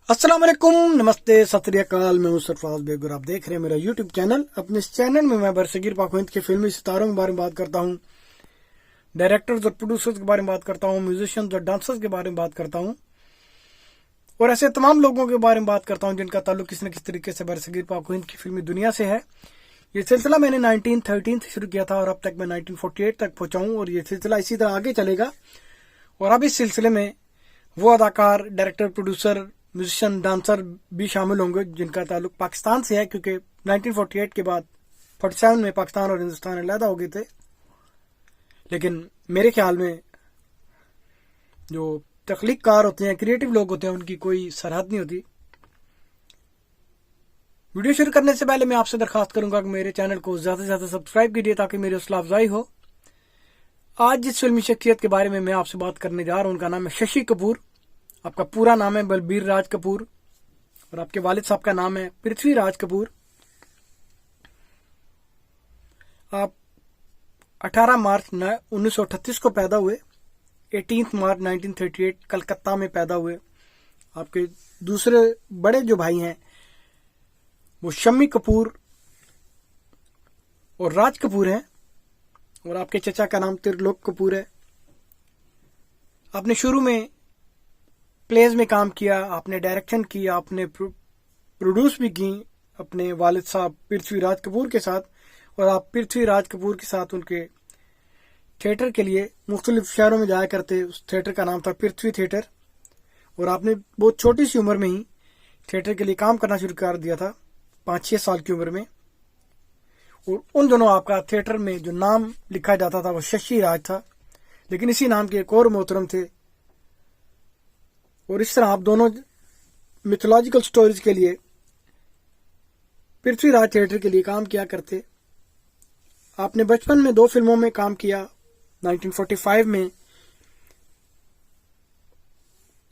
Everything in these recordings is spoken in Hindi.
अस्सलाम वालेकुम, नमस्ते, सत श्री अकाल। मैं हूं सरफराज बेग और आप देख रहे हैं मेरा यूट्यूब चैनल। अपने इस चैनल में मैं बरसगीर पाक हिंद के फिल्मी सितारों के बारे में बात करता हूं, डायरेक्टर्स और प्रोड्यूसर्स के बारे में बात करता हूं, म्यूजिशियंस और डांसर्स के बारे में बात करता हूं और ऐसे तमाम लोगों के बारे में बात करता हूं जिनका ताल्लुक किसी न किसी तरीके से बरसगीर पाक हिंद की फिल्मी दुनिया से है। ये सिलसिला मैंने 1913 से शुरू किया था और अब तक मैं 1948 तक पहुंचा हूं और ये सिलसिला इसी तरह आगे चलेगा। और अब इस सिलसिले में वो अदाकार, डायरेक्टर, प्रोड्यूसर, म्यूजिशियन, डांसर भी शामिल होंगे जिनका ताल्लुक पाकिस्तान से है, क्योंकि 1948 के बाद 47 में पाकिस्तान और हिंदुस्तान अलहदा हो गए थे। लेकिन मेरे ख्याल में जो तख्लीककार होते हैं, क्रिएटिव लोग होते हैं, उनकी कोई सरहद नहीं होती। वीडियो शुरू करने से पहले मैं आपसे दरखास्त करूंगा कि मेरे चैनल को ज्यादा से ज्यादा सब्सक्राइब कीजिए ताकि मेरी हौसला अफजाई हो। आज जिस फिल्मी शख्सियत के बारे में मैं आपसे बात करने जा रहा हूं उनका नाम है शशि कपूर। आपका पूरा नाम है बलबीर राज कपूर और आपके वालिद साहब का नाम है पृथ्वी राज कपूर। आप 18 मार्च 1938 को पैदा हुए, 18 मार्च 1938 कलकत्ता में पैदा हुए। आपके दूसरे बड़े जो भाई हैं वो शम्मी कपूर और राज कपूर हैं और आपके चचा का नाम त्रिलोक कपूर है। आपने शुरू में प्लेज में काम किया, आपने डायरेक्शन की, आपने प्रोड्यूस भी की अपने वालिद साहब पृथ्वी राज कपूर के साथ। और आप पृथ्वी राज कपूर के साथ उनके थिएटर के लिए मुख्तलिफ शहरों में जाया करते। उस थिएटर का नाम था पृथ्वी थिएटर और आपने बहुत छोटी सी उम्र में ही थिएटर के लिए काम करना शुरू कर दिया था, 5-6 साल की उम्र में। और उन दोनों आपका थिएटर में जो नाम लिखा जाता था वो शशि राज था, लेकिन इसी नाम के एक और मोहतरम थे। और इस तरह आप दोनों मिथोलॉजिकल स्टोरीज के लिए पृथ्वीराज थिएटर के लिए काम किया करते। आपने बचपन में 2 फिल्मों में काम किया। 1945 में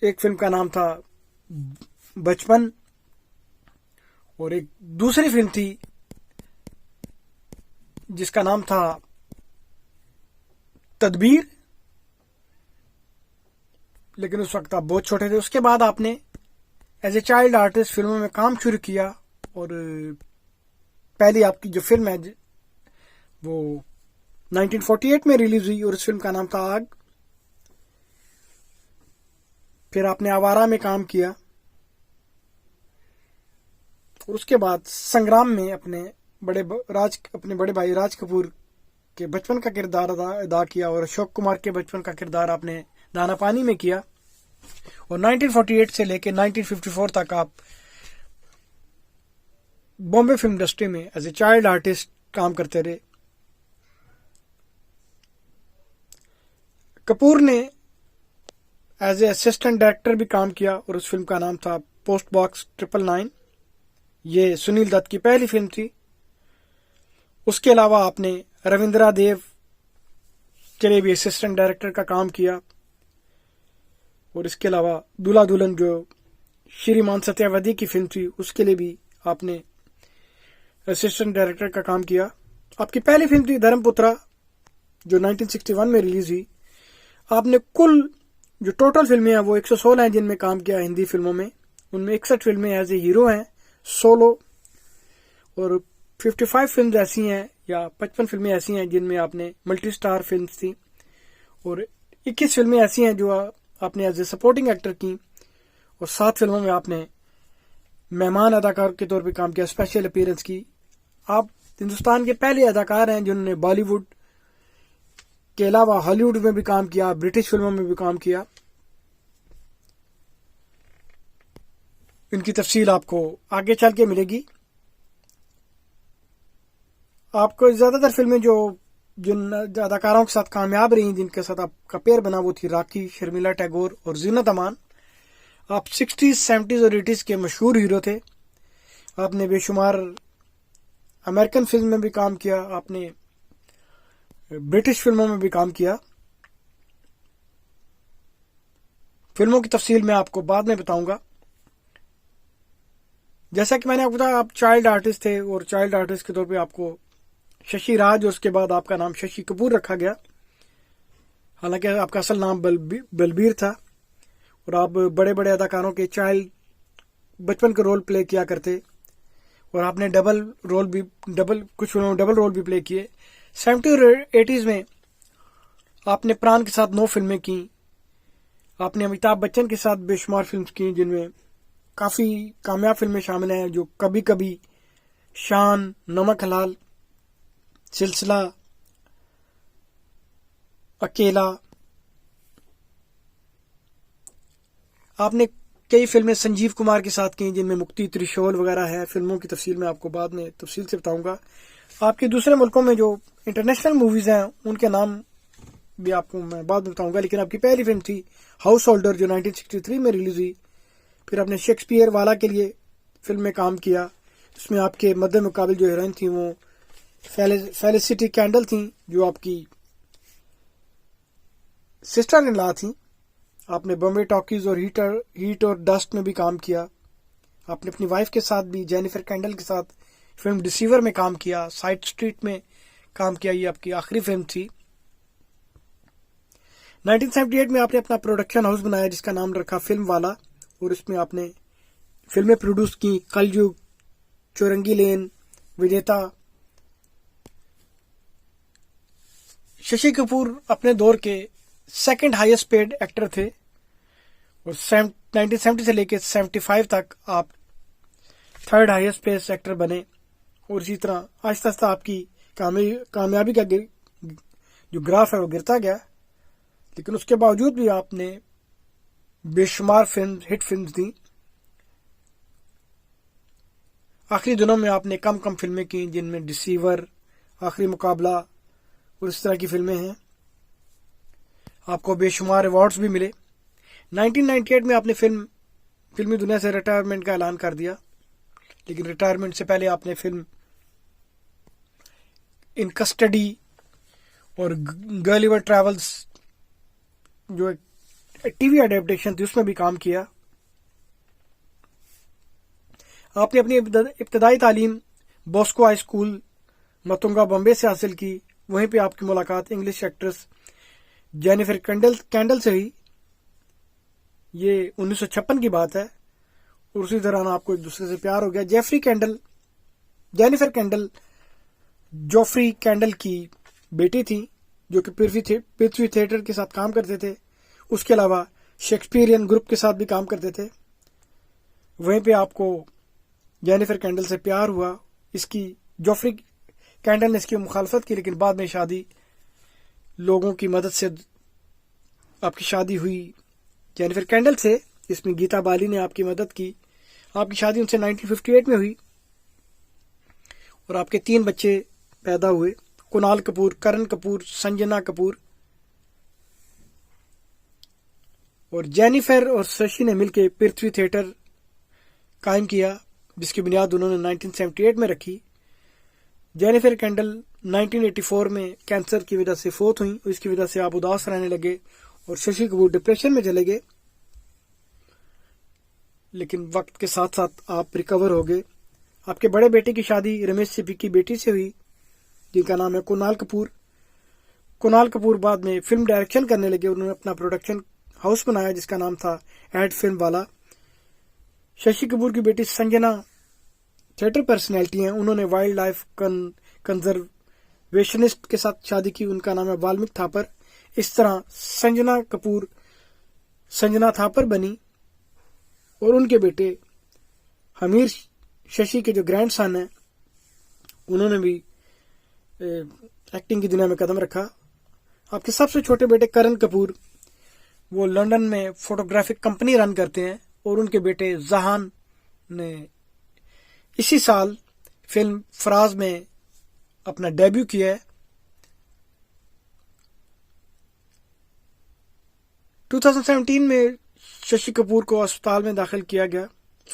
एक फिल्म का नाम था बचपन और एक दूसरी फिल्म थी जिसका नाम था तदबीर, लेकिन उस वक्त आप बहुत छोटे थे। उसके बाद आपने एज ए चाइल्ड आर्टिस्ट फिल्मों में काम शुरू किया और पहली आपकी जो फिल्म है वो 1948 में रिलीज हुई और उस फिल्म का नाम था आग। फिर आपने आवारा में काम किया और उसके बाद संग्राम में अपने बड़े भाई राज कपूर के बचपन का किरदार अदा किया और अशोक कुमार के बचपन का किरदार आपने दाना पानी में किया। और 1948 से लेकर 1954 तक आप बॉम्बे फिल्म इंडस्ट्री में एज ए चाइल्ड आर्टिस्ट काम करते रहे। कपूर ने एज ए असिस्टेंट डायरेक्टर भी काम किया और उस फिल्म का नाम था पोस्ट बॉक्स 999। ये सुनील दत्त की पहली फिल्म थी। उसके अलावा आपने रविंद्रा देव के लिए भी असिस्टेंट डायरेक्टर का काम किया और इसके अलावा दूल्हा दुल्हन जो श्रीमान सत्यावधी की फिल्म थी उसके लिए भी आपने असिस्टेंट डायरेक्टर का काम किया। आपकी पहली फिल्म थी धर्मपुत्रा जो 1961 में रिलीज हुई। आपने कुल जो टोटल फिल्में हैं वो 116 हैं जिनमें काम किया हिंदी फिल्मों में। उनमें 61 फिल्में एज ए हीरो हैं सोलो और 55 फिल्म ऐसी हैं या 55 फिल्में ऐसी हैं जिनमें आपने मल्टी स्टार फिल्म थी और 21 फिल्में ऐसी हैं जो आपने एज ए सपोर्टिंग एक्टर की और 7 फिल्मों में आपने मेहमान अदाकार के तौर पे काम किया, स्पेशल अपीयरेंस की। आप हिंदुस्तान के पहले अदाकार हैं जिन्होंने बॉलीवुड के अलावा हॉलीवुड में भी काम किया, ब्रिटिश फिल्मों में भी काम किया। इनकी तफसील आपको आगे चल के मिलेगी। आपको ज्यादातर फिल्में जो जिन अदाकारों के साथ कामयाब रही, जिनके साथ आपका पेयर बना, वो थी राखी, शर्मिला टैगोर और जीनत अमान। आप 60s, 70s और 80s के मशहूर हीरो थे। आपने बेशुमार अमेरिकन फिल्म में भी काम किया, आपने ब्रिटिश फिल्मों में भी काम किया। फिल्मों की तफसील मैं आपको बाद में बताऊंगा। जैसा कि मैंने आपको बताया आप चाइल्ड आर्टिस्ट थे और चाइल्ड आर्टिस्ट के तौर पे आपको शशि राज और उसके बाद आपका नाम शशि कपूर रखा गया। हालांकि आपका असल नाम बलबीर था और आप बड़े बड़े अदाकारों के चाइल्ड बचपन के रोल प्ले किया करते, और आपने कुछ फिल्मों में डबल रोल भी प्ले किए। 70 और 80s में आपने प्राण के साथ 9 फिल्में की। आपने अमिताभ बच्चन के साथ बेशुमार फिल्म की, जिनमें काफ़ी कामयाब फिल्में शामिल हैं, जो कभी कभी, शान, नमक हलाल, सिलसिला, अकेला। आपने कई फिल्में संजीव कुमार के साथ की, जिनमें मुक्ति, त्रिशूल वगैरह है। फिल्मों की तफसील मैं आपको बाद में तफसील से बताऊंगा। आपके दूसरे मुल्कों में जो इंटरनेशनल मूवीज़ हैं उनके नाम भी आपको मैं बाद में बताऊंगा। लेकिन आपकी पहली फिल्म थी हाउस होल्डर, जो 1963 में रिलीज हुई। फिर आपने शेक्सपियर वाला के लिए फिल्म में काम किया, उसमें आपके मद्दे मुकाबिल जो हीरोइन थी वो फेलिसिटी कैंडल थी, जो आपकी सिस्टर इन लॉ थी। आपने बॉम्बे टॉकीज और हीट और डस्ट में भी काम किया। आपने अपनी वाइफ के साथ भी, जेनिफर कैंडल के साथ, फिल्म डिसीवर में काम किया। साइड स्ट्रीट में काम किया, ये आपकी आखिरी फिल्म थी। 1978 में आपने अपना प्रोडक्शन हाउस बनाया जिसका नाम रखा फिल्म वाला, और इसमें आपने फिल्में प्रोड्यूस की, कलयुग, चौरंगी लेन, विजेता। शशि कपूर अपने दौर के सेकंड हाईएस्ट पेड एक्टर थे, और 1970 से लेकर 75 तक आप थर्ड हाईएस्ट पेड एक्टर बने। और इसी तरह आहिस्ता आहिस्ता आपकी कामयाबी का जो ग्राफ है वो गिरता गया। लेकिन उसके बावजूद भी आपने बेशुमार हिट फिल्म दी। आखिरी दिनों में आपने कम फिल्में की, जिनमें डिसीवर, आखिरी मुकाबला और इस तरह की फिल्में हैं। आपको बेशुमार अवार्ड्स भी मिले। 1998 में आपने फिल्मी दुनिया से रिटायरमेंट का ऐलान कर दिया। लेकिन रिटायरमेंट से पहले आपने फिल्म इन कस्टडी और गलिवर ट्रैवल्स, जो एक टीवी एडेप्टेशन थी, उसमें भी काम किया। आपने अपनी इब्तदाई तालीम बॉस्को हाई स्कूल, मतुंगा, बॉम्बे से हासिल की। वहीं पे आपकी मुलाकात इंग्लिश एक्ट्रेस जेनिफर कैंडल से हुई। ये 1956 की बात है, और उसी दौरान आपको एक दूसरे से प्यार हो गया। जेनिफर कैंडल जॉफ्री कैंडल की बेटी थी, जो कि पृथ्वी थिएटर के साथ काम करते थे। उसके अलावा शेक्सपियरियन ग्रुप के साथ भी काम करते थे। वहीं पे आपको जेनिफर कैंडल से प्यार हुआ। जॉफ्री कैंडल ने इसकी मुखालफत की, लेकिन बाद में शादी, लोगों की मदद से आपकी शादी हुई जेनिफर कैंडल से, जिसमें गीता बाली ने आपकी मदद की। आपकी शादी उनसे 1958 में हुई, और आपके 3 बच्चे पैदा हुए, कुणाल कपूर, करण कपूर, संजना कपूर। और जेनिफर और शशि ने मिलकर पृथ्वी थिएटर कायम किया, जिसकी बुनियाद उन्होंने 1978 में रखी। जेनिफर कैंडल 1984 में कैंसर की वजह से फोत हुई, और इसकी वजह से आप उदास रहने लगे, और शशि कपूर डिप्रेशन में चले गए। लेकिन वक्त के साथ साथ आप रिकवर हो गए। आपके बड़े बेटे की शादी रमेश सिप्पी की बेटी से हुई, जिनका नाम है कुणाल कपूर। कुणाल कपूर बाद में फिल्म डायरेक्शन करने लगे। उन्होंने अपना प्रोडक्शन हाउस बनाया जिसका नाम था एड फिल्म वाला। शशि कपूर की बेटी संजना थिएटर पर्सनैलिटी हैं। उन्होंने वाइल्ड लाइफ कंजर्वेशनिस्ट के साथ शादी की, उनका नाम है वाल्मीकि थापर। इस तरह संजना थापर बनी, और उनके बेटे हमीर शशि के जो ग्रैंड सन हैं, उन्होंने भी एक्टिंग की दुनिया में कदम रखा। आपके सबसे छोटे बेटे करण कपूर, वो लंदन में फोटोग्राफिक कंपनी रन करते हैं, और उनके बेटे जहान ने इसी साल फिल्म फराज में अपना डेब्यू किया है। 2017 में शशि कपूर को अस्पताल में दाखिल किया गया,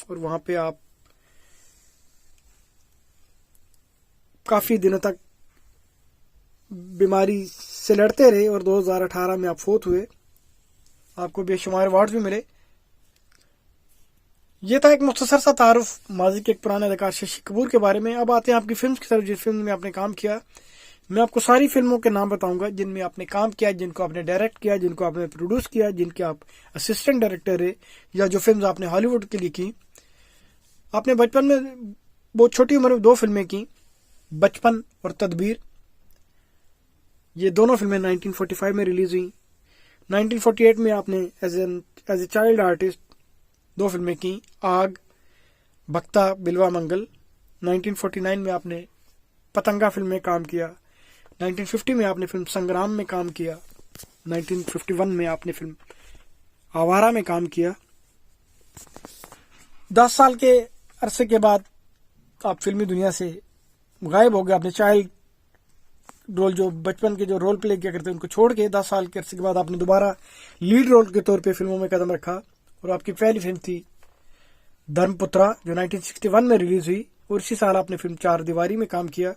और वहां पे आप काफी दिनों तक बीमारी से लड़ते रहे, और 2018 में आप फोत हुए। आपको बेशुमार अवार्ड भी मिले। ये था एक मुख्तसर सा तारुफ माजी के एक पुराने अदाकार शशि कपूर के बारे में। अब आते हैं आपकी फिल्म की तरफ, जिस फिल्म में आपने काम किया। मैं आपको सारी फिल्मों के नाम बताऊंगा जिनमें आपने काम किया, जिनको आपने डायरेक्ट किया, जिनको आपने प्रोड्यूस किया, जिनके आप असिस्टेंट डायरेक्टर है, या जो फिल्म आपने हॉलीवुड के लिए की। आपने बचपन में बहुत छोटी उम्र में 2 फिल्में की, बचपन और तदबीर। ये दोनों फिल्में 1945 में रिलीज हुई। 1948 में आपने एज ए चाइल्ड आर्टिस्ट 2 फिल्में की, आग, भक्ता बिल्वा मंगल। 1949 में आपने पतंगा फिल्म में काम किया। 1950 में आपने फिल्म संग्राम में काम किया। 1951 में आपने फिल्म आवारा में काम किया। 10 साल के अरसे के बाद आप फिल्मी दुनिया से गायब हो गए। आपने चाइल्ड रोल, जो बचपन के जो रोल प्ले किया करते उनको छोड़ के 10 साल के अरसे के बाद आपने दोबारा लीड रोल के तौर पे फिल्मों में कदम रखा और आपकी पहली फिल्म थी धर्मपुत्रा, जो 1961 में रिलीज हुई, और इसी साल आपने फिल्म 4 दीवारी में काम किया।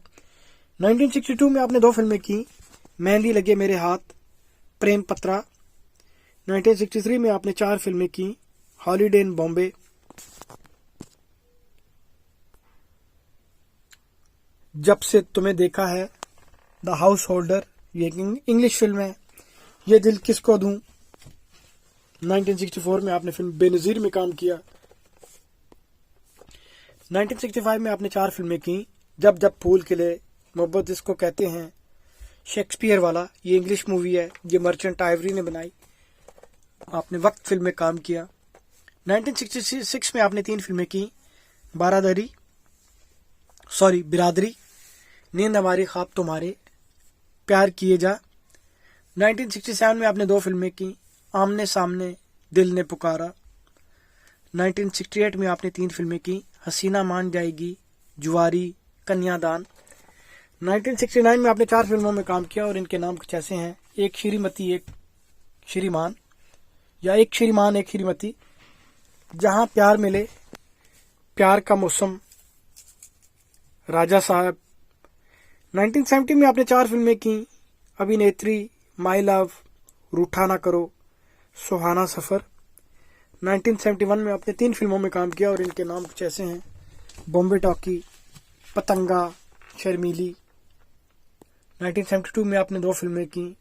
1962 में आपने 2 फिल्में की, मेहंदी लगे मेरे हाथ, प्रेम पत्रा। 1963 में आपने 4 फिल्में की, हॉलीडे इन बॉम्बे। जब से तुम्हें देखा है, द हाउस होल्डर, ये इंग्लिश फिल्म है। ये दिल किसको दूं। 1964 में आपने फिल्म बेनजीर में काम किया। 1965 में आपने 4 फिल्में की, जब जब फूल खिले, मोहब्बत जिसको कहते हैं, शेक्सपियर वाला, ये इंग्लिश मूवी है, ये मर्चेंट आइवरी ने बनाई। आपने वक्त फिल्म में काम किया। 1966 में आपने 3 फिल्में की, बिरादरी, नींद हमारी ख्वाब तुम्हारे, प्यार किए जा। 1967 में आपने 2 फिल्में की, आमने सामने, दिल ने पुकारा। 1968 में आपने 3 फिल्में की, हसीना मान जाएगी, जुआरी, कन्यादान। 1969 में आपने 4 फिल्मों में काम किया और इनके नाम कुछ ऐसे हैं, एक श्रीमती एक श्रीमान, या एक श्रीमान एक श्रीमती, जहां प्यार मिले, प्यार का मौसम, राजा साहब। 1970 में आपने 4 फिल्में की, अभिनेत्री, माई लव, रूठा ना करो, सुहाना सफर। 1971 में आपने 3 फिल्मों में काम किया और इनके नाम कुछ ऐसे हैं, बॉम्बे टॉकी, पतंगा, शर्मीली। 1972 में आपने 2 फिल्में की,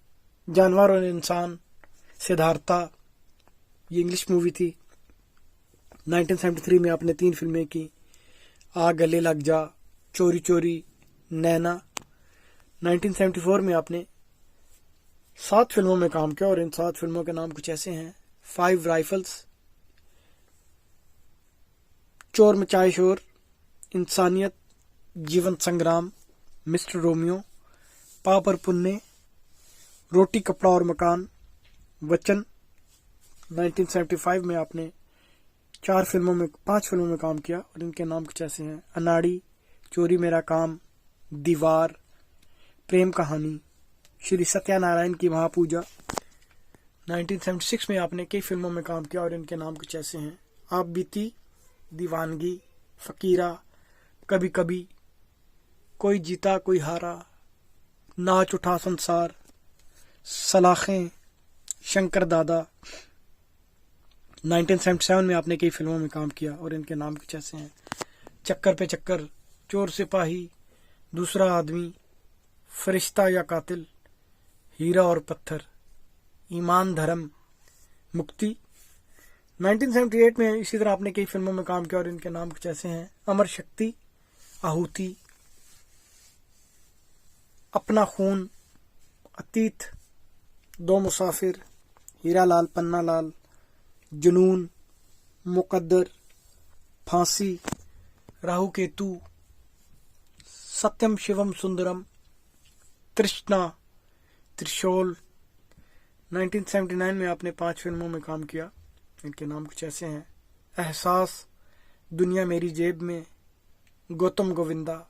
जानवर और इंसान, सिद्धार्था, ये इंग्लिश मूवी थी। 1973 में आपने 3 फिल्में की, आ गले लग जा, चोरी चोरी, नैना। 1974 में आपने 7 फिल्मों में काम किया और इन 7 फिल्मों के नाम कुछ ऐसे हैं, 5 राइफल्स, चोर मचाए शोर, इंसानियत, जीवन संग्राम, मिस्टर रोमियो, पापर पुन्ने, रोटी कपड़ा और मकान, वचन। 1975 में आपने 5 फिल्मों में काम किया और इनके नाम कुछ ऐसे हैं, अनाड़ी, चोरी मेरा काम, दीवार, प्रेम कहानी, श्री सत्यानारायण की महापूजा। 1976 में आपने कई फिल्मों में काम किया और इनके नाम कुछ ऐसे हैं, आप बीती, दीवानगी, फकीरा, कभी कभी, कोई जीता कोई हारा, नाच उठा संसार, सलाखें, शंकर दादा। 1977 में आपने कई फिल्मों में काम किया और इनके नाम कुछ ऐसे हैं, चक्कर पे चक्कर, चोर सिपाही, दूसरा आदमी, फरिश्ता या कातिल, हीरा और पत्थर, ईमान धर्म, मुक्ति। 1978 में इसी तरह आपने कई फिल्मों में काम किया और इनके नाम कुछ ऐसे हैं, अमर शक्ति, आहुति, अपना खून, अतीत, दो मुसाफिर, हीरा लाल पन्ना लाल, जुनून, मुकद्दर, फांसी, राहु केतु, सत्यम शिवम सुंदरम, तृष्णा, त्रिशूल। 1979 में आपने 5 फिल्मों में काम किया, इनके नाम कुछ ऐसे हैं, एहसास, दुनिया मेरी जेब में, गौतम गोविंदा,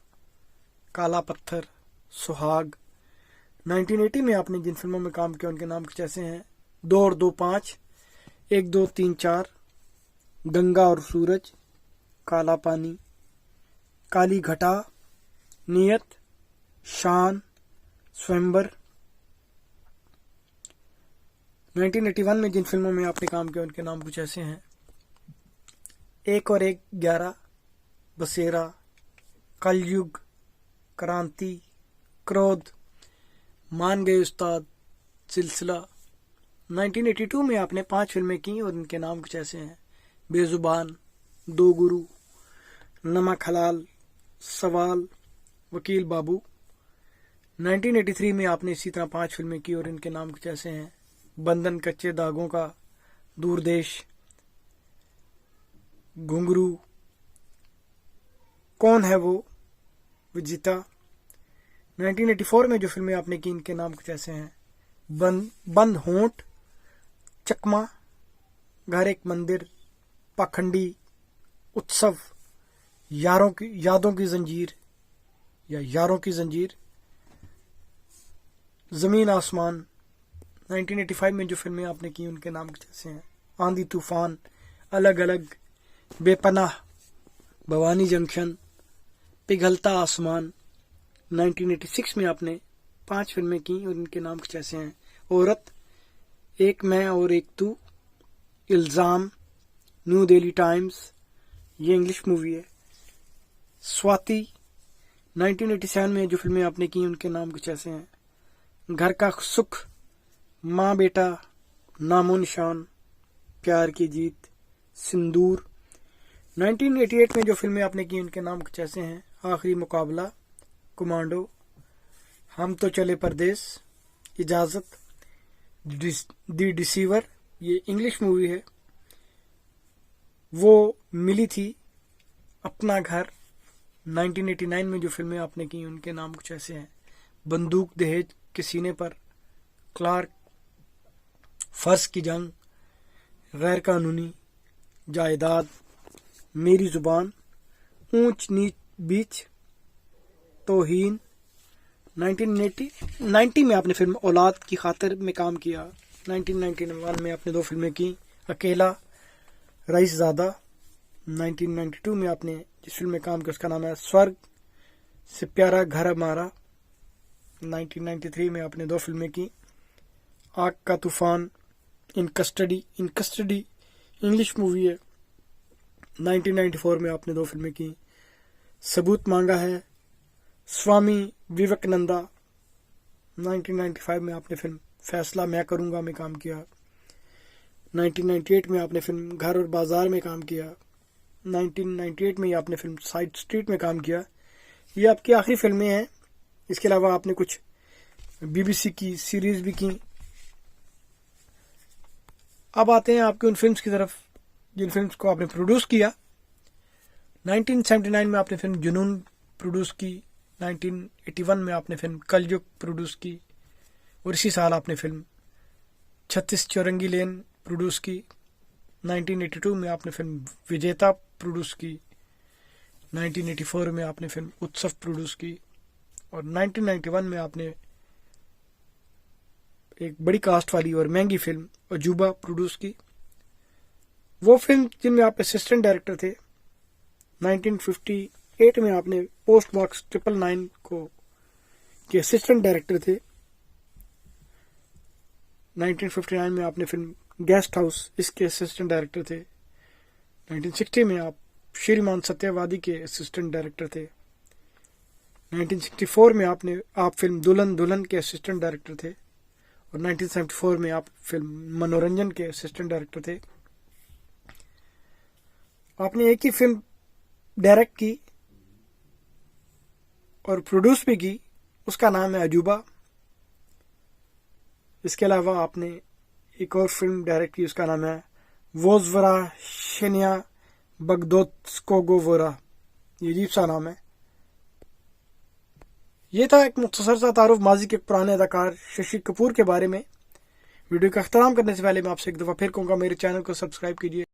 काला पत्थर, सुहाग। 1980 में आपने जिन फिल्मों में काम किया उनके नाम कुछ ऐसे हैं, 2 और 2 5, 1 2 3 4, गंगा और सूरज, काला पानी, काली घटा, नियत, शान, स्वयंवर। 1981 में जिन फिल्मों में आपने काम किया उनके नाम कुछ ऐसे हैं, 1 और 1 11, बसेरा, कलयुग, क्रांति, क्रोध, मान गए उस्ताद, सिलसिला। 1982 में आपने 5 फिल्में की और इनके नाम कुछ ऐसे हैं, बेजुबान, दो गुरु, नमक हलाल, सवाल, वकील बाबू। 1983 में आपने इसी तरह 5 फिल्में की और इनके नाम कुछ ऐसे हैं: बंधन, कच्चे दागों का, दूरदेश, घुंघरू, कौन है वो, विजिता। 1984 में जो फिल्में आपने की इनके नाम कुछ ऐसे हैं: बंद होंठ, चकमा, घर एक मंदिर, पाखंडी, उत्सव, यादों की जंजीर या यारों की जंजीर, जमीन आसमान। 1985 में जो फिल्में आपने की उनके नाम कुछ ऐसे हैं: आंधी तूफान, अलग अलग, बेपनाह, भवानी जंक्शन, पिघलता आसमान। 1986 में आपने 5 फिल्में की और इनके नाम कुछ ऐसे हैं: औरत, एक मैं और एक तू, इल्जाम, न्यू दिल्ली टाइम्स, ये इंग्लिश मूवी है, स्वाति। 1987 में जो फिल्में आपने की उनके नाम कुछ ऐसे हैं: घर का सुख, माँ बेटा, नामो निशान, प्यार की जीत, सिंदूर। 1988 में जो फिल्में आपने की उनके नाम कुछ ऐसे हैं: आखिरी मुकाबला, कमांडो, हम तो चले परदेस, इजाजत, द डिसीवर, ये इंग्लिश मूवी है, वो मिली थी, अपना घर। 1989 में जो फिल्में आपने की उनके नाम कुछ ऐसे हैं: बंदूक दहेज के सीने पर, क्लार्क, फर्ज की जंग, गैर कानूनी, जायदाद, मेरी जुबान, ऊंच नीच बीच, तौहीन। 1990 में आपने फिल्म औलाद की खातिर में काम किया। 1991 में आपने 2 फिल्में की, अकेला, रईसज़ादा। 1992 में आपने जिस फिल्म में काम किया उसका नाम है स्वर्ग से प्यारा घर हमारा। 1993 में आपने 2 फिल्में की, आग का तूफान, इन कस्टडी इंग्लिश मूवी है। 1994 में आपने 2 फिल्में की, सबूत मांगा है, स्वामी विवेकानंदा। 1995 में आपने फिल्म फैसला मैं करूंगा में काम किया। 1998 में आपने फिल्म घर और बाजार में काम किया। 1998 में आपने फिल्म साइड स्ट्रीट में काम किया। ये आपकी आखिरी फिल्में हैं। इसके अलावा आपने कुछ BBC की सीरीज भी की। अब आते हैं आपकी उन फिल्म्स की तरफ जिन फिल्म्स को आपने प्रोड्यूस किया। 1979 में आपने फिल्म जुनून प्रोड्यूस की। 1981 में आपने फिल्म कलयुग प्रोड्यूस की और इसी साल आपने फिल्म 36 चौरंगी लेन प्रोड्यूस की। 1982 में आपने फिल्म विजेता प्रोड्यूस की। 1984 में आपने फिल्म उत्सव प्रोड्यूस की और 1991 में आपने एक बड़ी कास्ट वाली और महंगी फिल्म अजूबा प्रोड्यूस की। वो फिल्म जिनमें आप असिस्टेंट डायरेक्टर थे। 1958 में आपने पोस्ट बॉक्स 999 को के असिस्टेंट डायरेक्टर थे। 1959 में आपने फिल्म गेस्ट हाउस इसके असिस्टेंट डायरेक्टर थे। 1960 में आप श्रीमान सत्यवादी के असिस्टेंट डायरेक्टर थे। 1964 में आप फिल्म दुल्हन दुल्हन के असिस्टेंट डायरेक्टर थे और 1974 में आप फिल्म मनोरंजन के असिस्टेंट डायरेक्टर थे। आपने एक ही फिल्म डायरेक्ट की और प्रोड्यूस भी की, उसका नाम है अजूबा। इसके अलावा आपने एक और फिल्म डायरेक्ट की, उसका नाम है वोजवरा शेनिया बगदोत्स्कोगोवरा। ये अजीब सा नाम है। ये था एक मुख्तसर सा तारुफ माजी के पुराने अदाकार शशि कपूर के बारे में। वीडियो का अख्ताम करने से पहले मैं आपसे एक दफ़ा फिर कहूँगा, मेरे चैनल को सब्सक्राइब कीजिए।